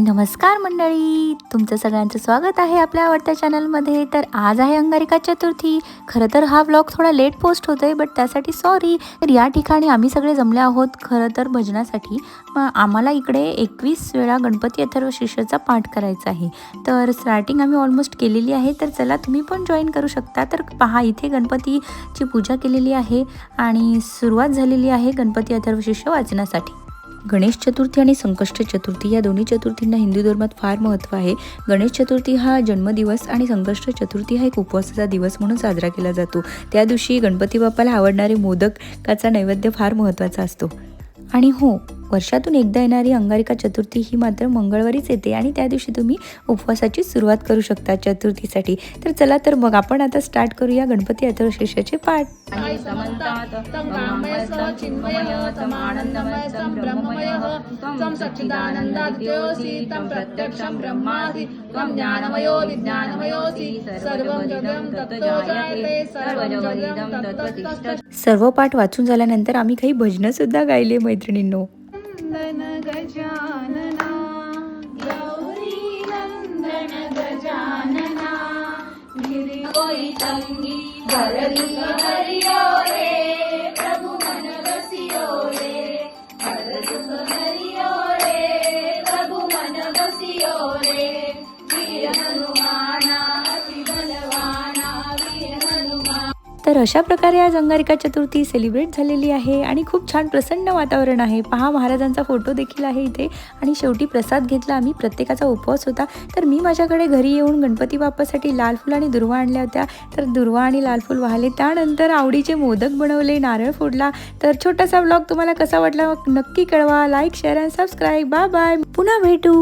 नमस्कार मंडळी, तुमचं सगळ्यांचं स्वागत आहे आपल्या आवडत्या चॅनलमध्ये. तर आज आहे अंगारिका चतुर्थी. खरं तर हा व्लॉग थोडा लेट पोस्ट होतोय, बट त्यासाठी सॉरी. तर या ठिकाणी आम्ही सगळे जमले आहोत खरं तर भजनासाठी. आम्हाला इकडे 21 वेळा गणपती अथर्वशीर्षाचा पाठ करायचा आहे. तर स्टार्टिंग आम्ही ऑलमोस्ट केलेली आहे. तर चला तुम्ही पण जॉईन करू शकता. तर पहा, इथे गणपतीची पूजा केलेली आहे आणि सुरुवात झालेली आहे गणपती अथर्वशीर्ष वाचनासाठी. गणेश चतुर्थी आणि संकष्ट चतुर्थी या दोन्ही चतुर्थींना हिंदू धर्मात फार महत्त्व आहे. गणेश चतुर्थी हा जन्मदिवस आणि संकष्ट चतुर्थी हा एक उपवासाचा दिवस म्हणून साजरा केला जातो. त्या दिवशी गणपती बाप्पाला आवडणारे मोदकाचा नैवेद्य फार महत्त्वाचा असतो. आणि हो, वर्षातून एकदा येणारी अंगारिका चतुर्थी ही मात्र मंगळवारीच येते आणि त्या दिवशी तुम्ही उपवासाची सुरुवात करू शकता चतुर्थीसाठी. तर चला तर मग आपण आता स्टार्ट करूया गणपती अथर्वशीर्षाचे पाठ. सर्व पाठ वाचून झाल्यानंतर आम्ही काही भजनं सुद्धा गायले मैत्रिणींनो. गजानना गौरी नंदन गजानना गिरी कोई भरली हरियो रे प्रभु मन बसियो रे हर दुख हरियो रे प्रभु मन बसियो रे वीर हनुमाना अति बलवाना वीर हनुमान. तर अशा प्रकारे आज अंगारिका चतुर्थी सेलिब्रेट झालेली आहे आणि खूप छान प्रसन्न वातावरण आहे. पहा, महाराजांचा फोटो देखील आहे इथे. आणि शेवटी प्रसाद घेतला आम्ही. प्रत्येकाचा उपवास होता. तर मी माझ्याकडे घरी येऊन गणपती बाप्पासाठी लाल फुल आणि दुर्वा आणल्या होत्या. तर दुर्वा आणि लाल फुल वाहले. त्यानंतर आवडीचे मोदक बनवले, नारळ फोडला. तर छोटासा व्लॉग तुम्हाला कसा वाटला नक्की कळवा. Like, share and subscribe. Bye bye, पुन्हा भेटू.